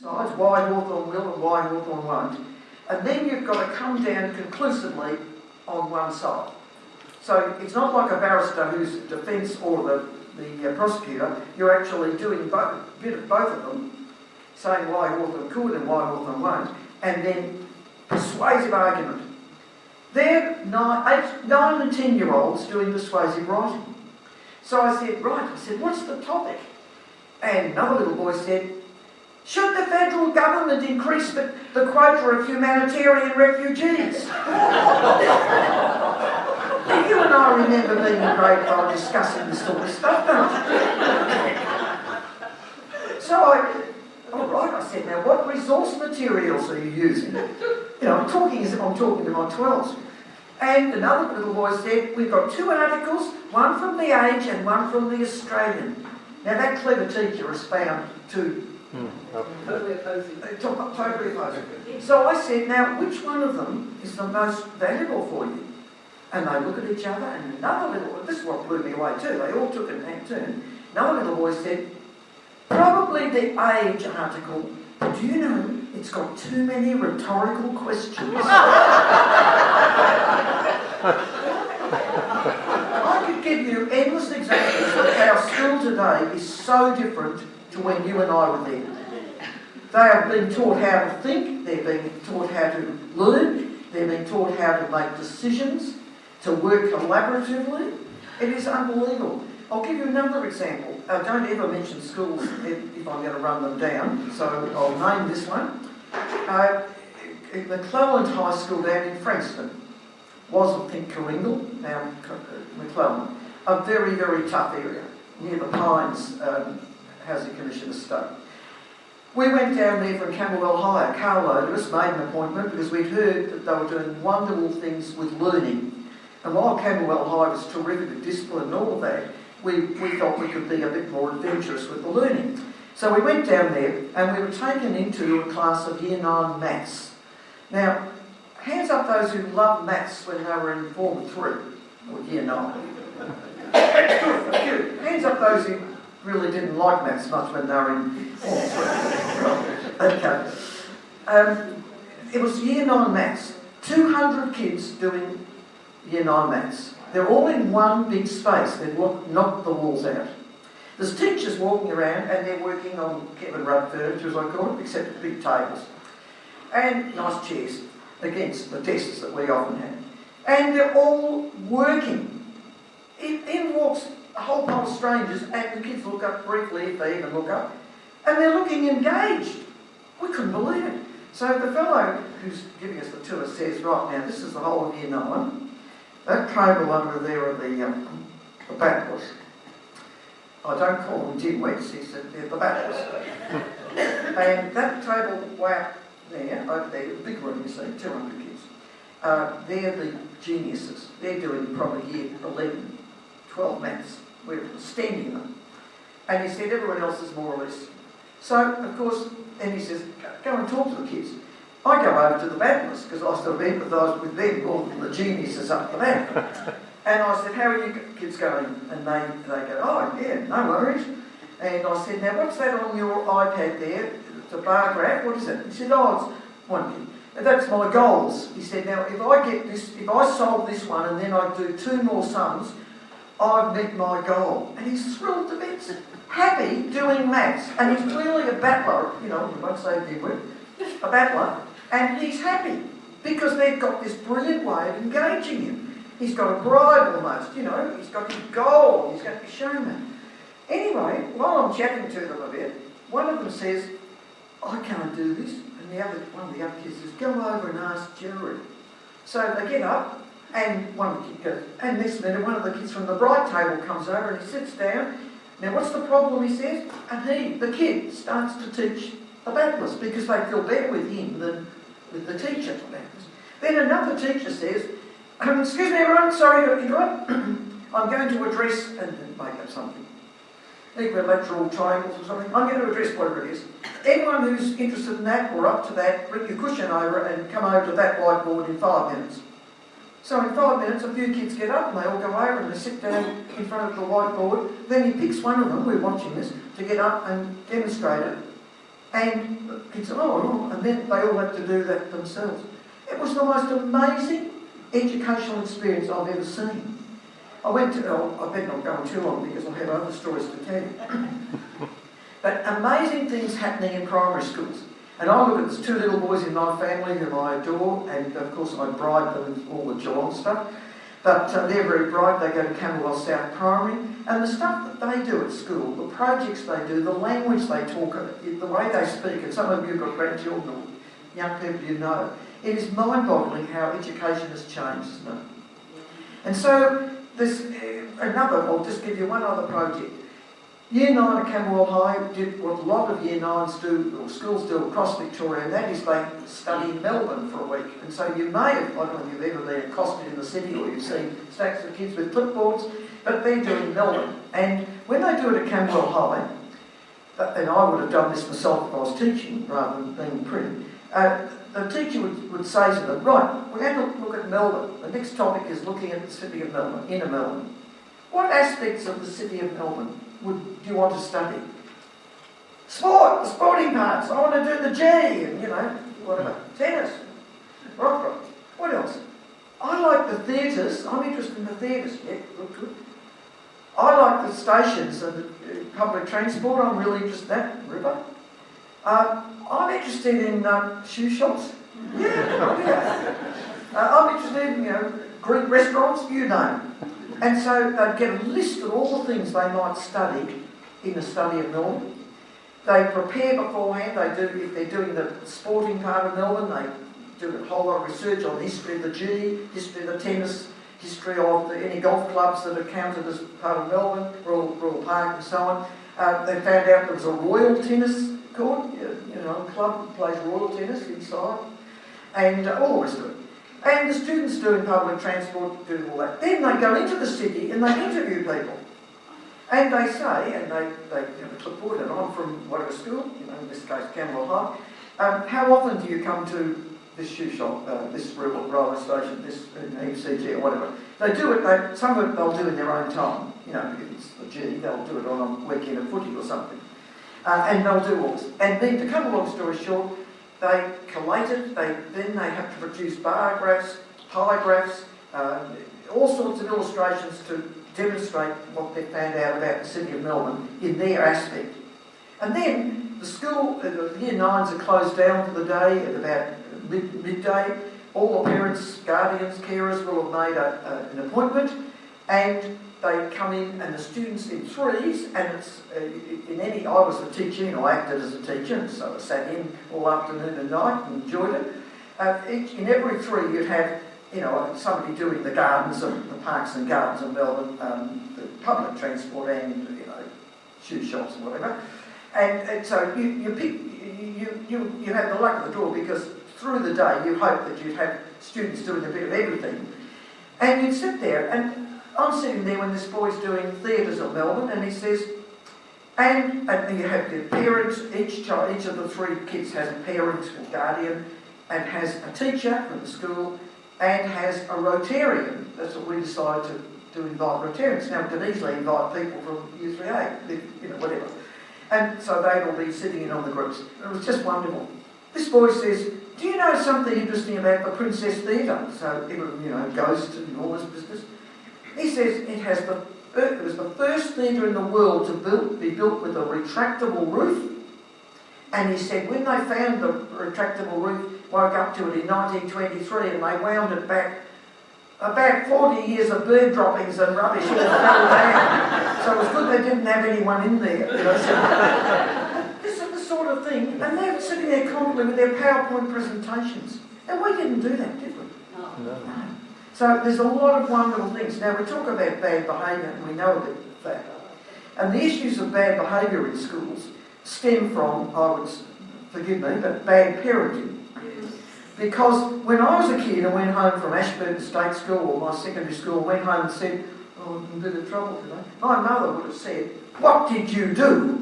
sides, why Hawthorn will and why Hawthorn won't. And then you've got to come down conclusively on one side. So it's not like a barrister who's defence or the prosecutor. You're actually doing a bit of both of them, saying why Hawthorn could and why Hawthorn won't, and then persuasive argument. They're 9 and 10-year-olds doing persuasive writing. So I said, what's the topic? And another little boy said, should the federal government increase the quota of humanitarian refugees? Now, you and I remember being in grade 5 discussing this sort of stuff, don't you? So I said, now what resource materials are you using? You know, I'm talking as if I'm talking to my 12s. And another little boy said, we've got 2 articles, one from The Age and one from The Australian. Now that clever teacher has found 2. Totally opposing. Totally opposing. So I said, now which one of them is the most valuable for you? And they look at each other, and another little, this is what blew me away too, they all took it in turn. Another little boy said, probably The Age article, but do you know, it's got too many rhetorical questions. I could give you endless examples of how school today is so different to when you and I were there. They are being taught how to think, they're being taught how to learn, they're being taught how to make decisions, to work collaboratively. It is unbelievable. I'll give you another example. Don't ever mention schools if I'm going to run them down, so I'll name this one. McClelland High School down in Frankston was, I think, Coringal, now McClelland. A very, very tough area, near the Pines Housing Commission estate. We went down there from Camberwell High. A carload of us made an appointment because we'd heard that they were doing wonderful things with learning. And while Camberwell High was terrific at discipline and all of that, we thought we could be a bit more adventurous with the learning. So we went down there and we were taken into a class of Year 9 maths. Now, hands up those who loved maths when they were in Form 3, or Year 9. Hands up those who really didn't like maths much when they were in Form 3. Okay. It was Year 9 maths. 200 kids doing Year 9 maths. They're all in one big space. They've knocked the walls out. There's teachers walking around and they're working on Kevin Rudd furniture, as I call it, except big tables. And nice chairs against the desks that we often have. And they're all working. In walks a whole pile of strangers and the kids look up briefly, if they even look up, and they're looking engaged. We couldn't believe it. So the fellow who's giving us the tour says, right, now this is the whole of Year 9. That table under there are the battlers. I don't call them dimwits, he said, they're the battlers. And that table way up there, over there, the big room you see, 200 kids, they're the geniuses. They're doing probably Year 11, 12 maths. We're standing them. And he said everyone else is more or less. So, of course, then he says, go and talk to the kids. I go over to the battlers because I sort of empathise with them more than the geniuses up the back. And I said, how are you kids going? And they go, oh, yeah, no worries. And I said, now what's that on your iPad there? It's a bar graph, what is it? He said, oh, it's one kid. And that's my goals. He said, now if I get this, if I solve this one and then I do 2 more sums, I've met my goal. And he's thrilled to bits, happy doing maths. And he's clearly a battler, you know, you won't say dimwit, a battler. And he's happy because they've got this brilliant way of engaging him. He's got a bribe almost, you know, he's got his goal, he's got his showman. Anyway, while I'm chatting to them a bit, one of them says, I can't do this. And one of the other kids says, go over and ask Jerry. So they get up and one kid goes, and next minute one of the kids from the bright table comes over and he sits down. Now what's the problem, he says? And the kid, starts to teach the battlers because they feel better with him than with the teacher for battlers. Then another teacher says, excuse me everyone, sorry to interrupt. I'm going to address, and make up something, equilateral triangles or something. I'm going to address whatever it is. Anyone who's interested in that or up to that, bring your cushion over and come over to that whiteboard in 5 minutes. So in 5 minutes, a few kids get up and they all go over and they sit down in front of the whiteboard. Then he picks one of them, we're watching this, to get up and demonstrate it. And the kids said, oh, and then they all had to do that themselves. It was the most amazing educational experience I've ever seen. I bet not going too long because I have other stories to tell you. But amazing things happening in primary schools. And I look at there's two little boys in my family whom I adore, and of course I bribe them with all the Geelong stuff. But they're very bright, they go to Camberwell South Primary, and the stuff that they do at school, the projects they do, the language they talk, the way they speak, and some of you have got grandchildren or young people you know, it is mind-boggling how education has changed, isn't it? And so, there's I'll just give you one other project. Year 9 at Camberwell High did what a lot of Year 9s do, or schools do across Victoria, and that is they study in Melbourne for a week. And so you may have, I don't know if you've ever been accosted in the city or you've seen stacks of kids with clipboards, but they're doing Melbourne. And when they do it at Camberwell High, and I would have done this myself if I was teaching rather than being print, the teacher would say to them, right, we're going to look at Melbourne. The next topic is looking at the city of Melbourne, inner Melbourne. What aspects of the city of Melbourne do you want to study? Sport, the sporting parts. I want to do the G and, whatever. Tennis, rock. What else? I like the theatres. I'm interested in the theatres. Yeah, good. I like the stations and the public transport. I'm really interested in that. River. I'm interested in shoe shops. Yeah. I'm interested in, Greek restaurants, you know. And so they'd get a list of all the things they might study in the study of Melbourne. They prepare beforehand. If they're doing the sporting part of Melbourne, they do a whole lot of research on the history of the G, history of the tennis, history of any golf clubs that are counted as part of Melbourne, Royal Park and so on. They found out there was a Royal Tennis Court, a club that plays Royal Tennis inside, and all the rest of it. And the students doing public transport, doing all that. Then they go into the city and they interview people. And they say, and they have a clipboard, and I'm from whatever school, in this case Camberwell High. How often do you come to this shoe shop, this railway station, this ECG or whatever? They do it, some of it they'll do in their own time. If it's the G, they'll do it on a weekend of footy or something. And they'll do all this. And then, to cut a long story short, they collate it, then they have to produce bar graphs, pie graphs, all sorts of illustrations to demonstrate what they found out about the city of Melbourne in their aspect. And then the school, the Year 9s are closed down for the day at about midday. All the parents, guardians, carers will have made an appointment, and they come in, and the students in threes, and it's I was a teacher, I acted as a teacher, so I sat in all afternoon and night and enjoyed it. In every three you'd have, somebody doing the gardens, the parks and gardens of Melbourne, the public transport and, shoe shops and whatever. And so you had the luck of the draw, because through the day you hope that you'd have students doing a bit of everything. And you'd sit there, and I'm sitting there when this boy's doing theatres of Melbourne, and he says, and you have the parents, each of the three kids has a parent or guardian, and has a teacher from the school, and has a Rotarian. That's what we decided to invite Rotarians. Now, we could easily invite people from U3A, whatever. And so they'd all be sitting in on the groups. It was just wonderful. This boy says, do you know something interesting about the Princess Theatre? So everyone, goes to all this business. He says it was the first theatre in the world to be built with a retractable roof. And he said when they found the retractable roof, woke up to it in 1923, and they wound it back about 40 years of bird droppings and rubbish all fell down. So it was good they didn't have anyone in there. So this is the sort of thing. And they're sitting there confidently with their PowerPoint presentations. And we didn't do that, did we? No. So there's a lot of wonderful things. Now we talk about bad behaviour, and we know a bit of that. And the issues of bad behaviour in schools stem from, forgive me, but bad parenting. Because when I was a kid and went home from Ashburton State School or my secondary school, went home and said, I'm in a bit of trouble today, my mother would have said, what did you do?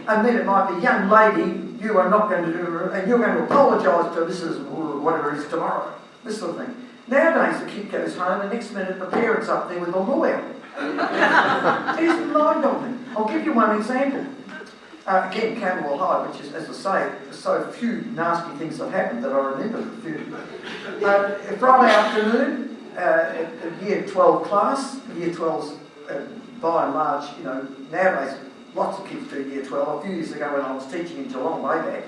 And then it might be, young lady, you are not going to do it, and you're going to apologise to Mrs. whatever it is tomorrow. This sort of thing. Nowadays the kid goes home and next minute the parent's up there with a lawyer. It's mind-boggling. I'll give you one example. Again, Camberwell High, which is, as I say, so few nasty things that happened that I remember a few. Friday afternoon, year 12 class, year 12's by and large, nowadays lots of kids do year 12. A few years ago when I was teaching in Geelong way back,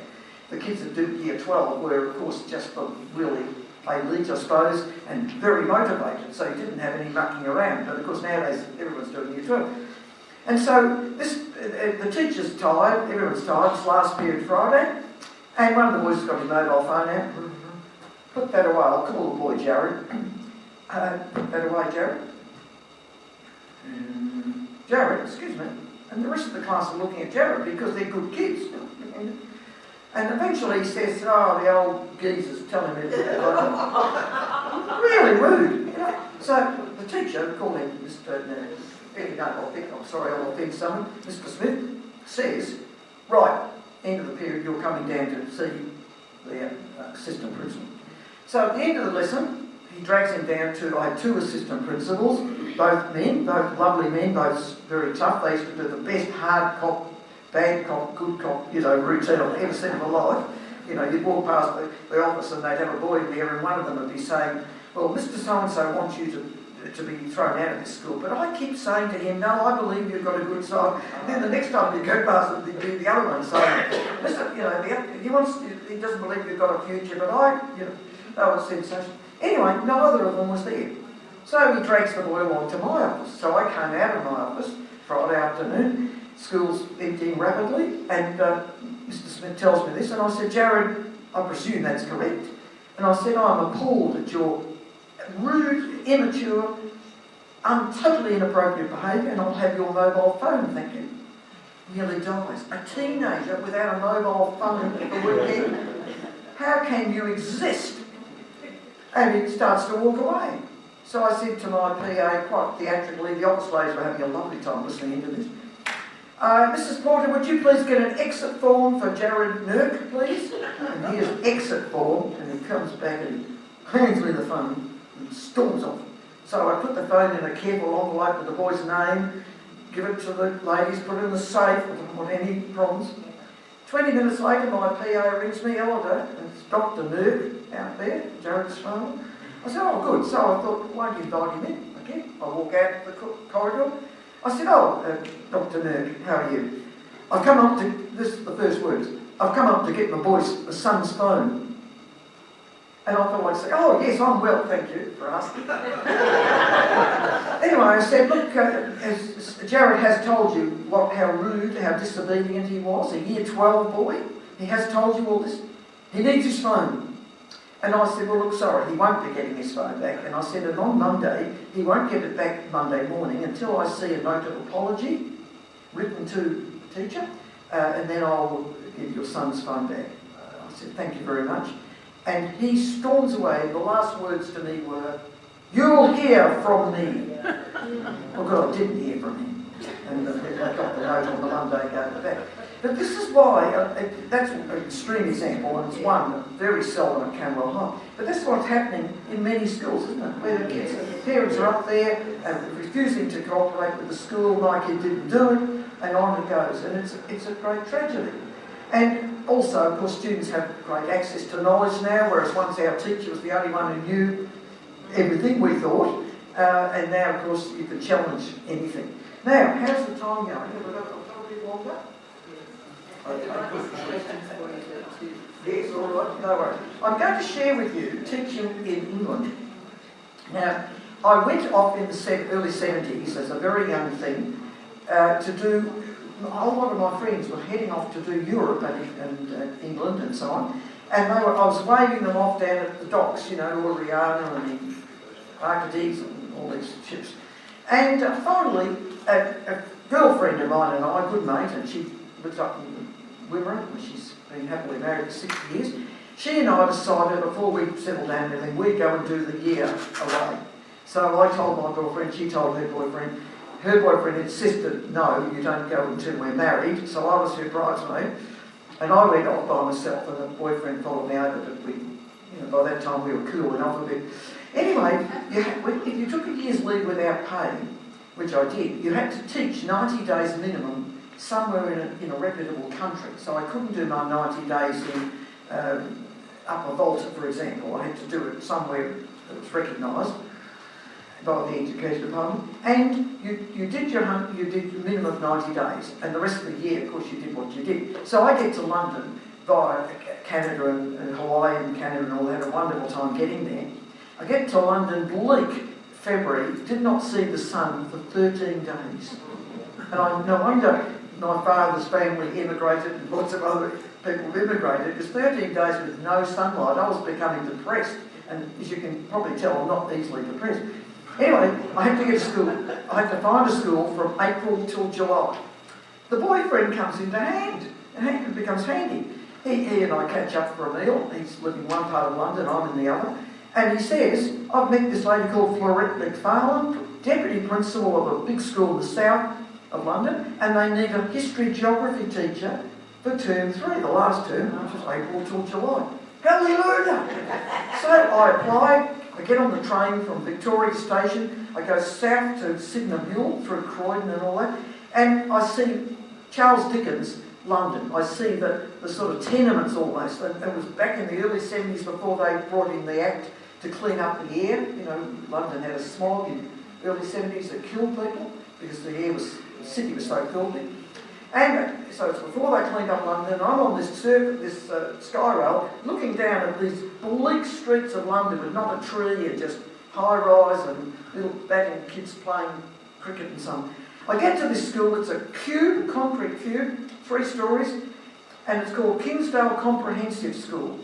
the kids that do year 12 were, of course, just really elite, I suppose, and very motivated, so you didn't have any mucking around. But of course nowadays everyone's doing year 12. And so the teacher's tired, everyone's tired, it's last period Friday, and one of the boys has got his mobile phone out. Put that away, I'll call the boy Jared. Put that away, Jared. Jared, excuse me. And the rest of the class are looking at Jared because they're good kids. And eventually he says, the old geezer's telling me that. Really rude. So the teacher, called him Mr. I'm sorry, I'll offend someone. Mr. Smith says, right, end of the period, you're coming down to see the assistant principal. So at the end of the lesson, he drags him down to, I had two assistant principals, both men, both lovely men, both very tough. They used to do the best hard cop, bad cop, good cop, routine I've ever seen in my life. You'd walk past the office and they'd have a boy there and one of them would be saying, well, Mr. So-and-so wants you to be thrown out of this school. But I keep saying to him, no, I believe you've got a good side. And then the next time you go past it, there'd be the other one saying, Mr. He doesn't believe you've got a future, but that was sensational. Anyway, neither of them was there. So he drags the boy along to my office. So I came out of my office Friday afternoon, school's emptying rapidly, and Mr. Smith tells me this, and I said, Jared, I presume that's correct. And I said, I'm appalled at your rude, immature, totally inappropriate behaviour, and I'll have your mobile phone, thank you. Nearly dies. A teenager without a mobile phone at the weekend. How can you exist? And he starts to walk away. So I said to my PA, quite theatrically, the office ladies were having a lovely time listening into this. Mrs. Porter, would you please get an exit form for Jared Nurk, please? And here's exit form, and he comes back and hands me the phone and storms off. So I put the phone in a careful envelope with the boy's name, give it to the ladies, put it in the safe, I didn't want any problems. 20 minutes later, my PA rings me, Elida, and it's Dr. Nurk out there, Jared's phone. I said, oh, good. So I thought, why don't you invite him in? Okay. I walk out the corridor. I said, Dr. Nurk, how are you? I've come up to, this is the first words, I've come up to get my son's phone. And I thought I'd say, oh, yes, I'm well, thank you for asking. Anyway, I said, look, as Jared has told you how rude, how disobedient he was, a year 12 boy. He has told you all this. He needs his phone. And I said, well, look, sorry, he won't be getting his phone back. And I said, and on Monday, he won't get it back Monday morning until I see a note of apology written to the teacher, and then I'll give your son's phone back. I said, thank you very much. And he storms away. The last words to me were, you'll hear from me. Well, God, I didn't hear from him. And I got the note on the Monday, gave it back. But this is why, that's an extreme example, and it's one very seldom at Camberwell High. But that's what's happening in many schools, isn't it? Where the parents are up there and refusing to cooperate with the school, my kid didn't do it, and on it goes. And it's a great tragedy. And also, of course, students have great access to knowledge now, whereas once our teacher was the only one who knew everything, we thought, and now, of course, you can challenge anything. Now, how's the time going? Have we got a bit longer? Okay. Yes, all right, no worries. I'm going to share with you teaching in England. Now, I went off in the early 70s as a very young thing to do, a lot of my friends were heading off to do Europe and England and so on, and I was waving them off down at the docks, Oriana and the Arcadies and all these ships. And finally, a girlfriend of mine and I, a good mate, and she lives up in Wimmera, she's been happily married for 60 years. She and I decided before we settled down and everything, we'd go and do the year away. So I told my girlfriend, she told her boyfriend. Her boyfriend insisted, no, you don't go until we're married. So I was her bridesmaid, and I went off by myself, and the boyfriend followed me over. But by that time we were cool enough a bit. Anyway, if you took a year's leave without pay, which I did, you had to teach 90 days minimum somewhere in a reputable country. So I couldn't do my 90 days in Upper Volta, for example. I had to do it somewhere that was recognised by the Education Department. And you did your minimum of 90 days, and the rest of the year, of course, you did what you did. So I get to London via Canada and Hawaii and Canada and all that, a wonderful time getting there. I get to London, bleak February, did not see the sun for 13 days. And no wonder my father's family immigrated and lots of other people immigrated, because 13 days with no sunlight, I was becoming depressed. And as you can probably tell, I'm not easily depressed. Anyway, I had to get to school. I had to find a school from April till July. The boyfriend comes into hand, and it becomes handy. He and I catch up for a meal. He's living in one part of London, I'm in the other. And he says, I've met this lady called Florette McFarlane, Deputy Principal of a big school in the south of London, and they need a history-geography teacher for term 3, the last term, which is April till July. Hallelujah! So I apply, I get on the train from Victoria Station, I go south to Sydenham Hill through Croydon and all that, and I see Charles Dickens, London. I see the sort of tenements almost, and it was back in the early 70s before they brought in the Act to clean up the air. You know, London had a smog in the early 70s that killed people because the city was so filthy. And so it's before they cleaned up London, I'm on this sky rail looking down at these bleak streets of London with not a tree and just high-rise and little batting kids playing cricket and so on. I get to this school, it's a cube, concrete cube, 3 stories, and it's called Kingsdale Comprehensive School.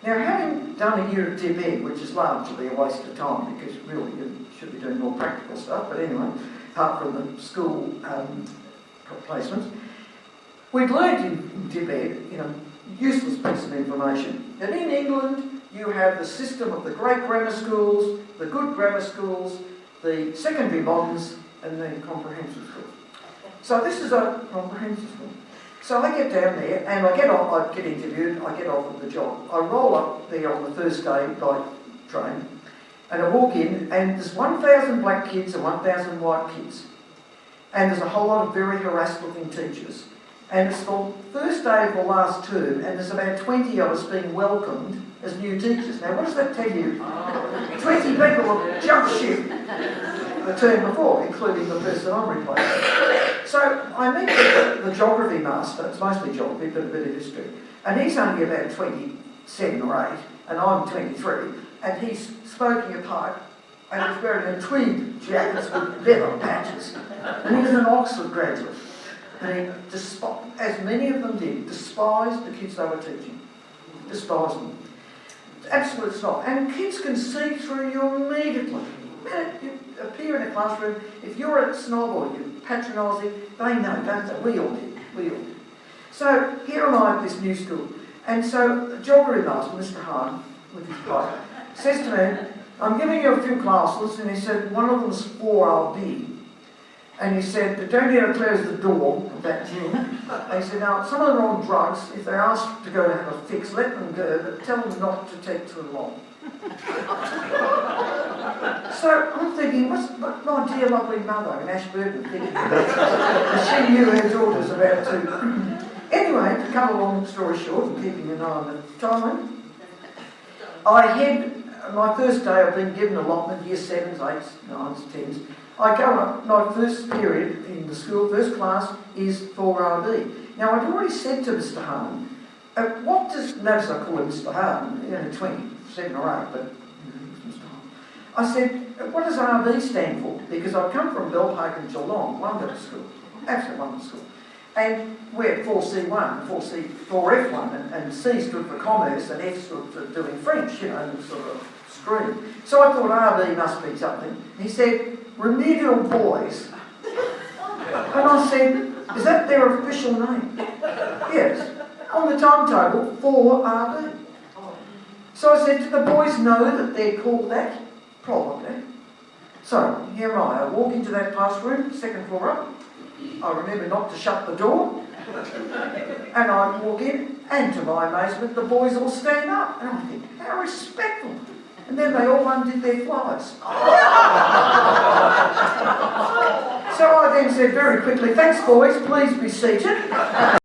Now, having done a year at Dib Ed, which is largely a waste of time because really you should be doing more practical stuff, but anyway, apart from the school placements, we'd learned in Dib Ed, useless piece of information, that in England you have the system of the great grammar schools, the good grammar schools, the secondary moderns, and then comprehensive schools. So this is a comprehensive school. So I get down there and I get interviewed, I get offered the job. I roll up there on the first day by train and I walk in and there's 1,000 black kids and 1,000 white kids. And there's a whole lot of very harassed looking teachers. And it's the first day of the last term and there's about 20 of us being welcomed as new teachers. Now what does that tell you? 20 people have jumped ship the term before, including the person I'm replacing. So I meet the geography master, it's mostly geography, but a bit of history, and he's only about 27 or 8, and I'm 23, and he's smoking a pipe, and he's wearing a tweed jacket with leather patches, and he's an Oxford graduate, and he, as many of them did, despised the kids they were teaching, despised them. Absolute snob, and kids can see through you immediately. You appear in a classroom, if you're a snob or you're patronising, they know, don't they? We all did. So here am I at this new school. And so the geography master, Mr. Hahn, with his pipe, says to me, I'm giving you a few classes, and he said, one of them's 4RB. And he said, don't you close the door of that room. And he said, now, some of them are on drugs. If they're asked to go and have a fix, let them go, but tell them not to take too long. So I'm thinking, what's my dear lovely mother in Ashburton thinking about? She knew her daughter was about to. Anyway, to cut a long story short, and keeping an eye on the time, my first day I've been given allotment, year 7s, 8s, 9s, 10s. I go up, my first period in the school, first class, is 4RB. Now, I'd already said to Mr. Hahn, notice I call him Mr. Hahn, 27 or 8, but Mr. Hahn. I said, what does RB stand for? Because I come from Belpark and Geelong, wonderful school, absolute wonderful school. And we're 4C1, 4F1, and C stood for commerce, and F stood for doing French, sort of stream. So I thought RB must be something. He said, remedial boys. And I said, is that their official name? Yes. On the timetable, 4RB. So I said, do the boys know that they're called that? Probably. So here am I walk into that classroom, second floor up. I remember not to shut the door. And I walk in, and to my amazement, the boys all stand up. And I think, how respectful. And then they all undid their flies. So I then said very quickly, thanks boys, please be seated.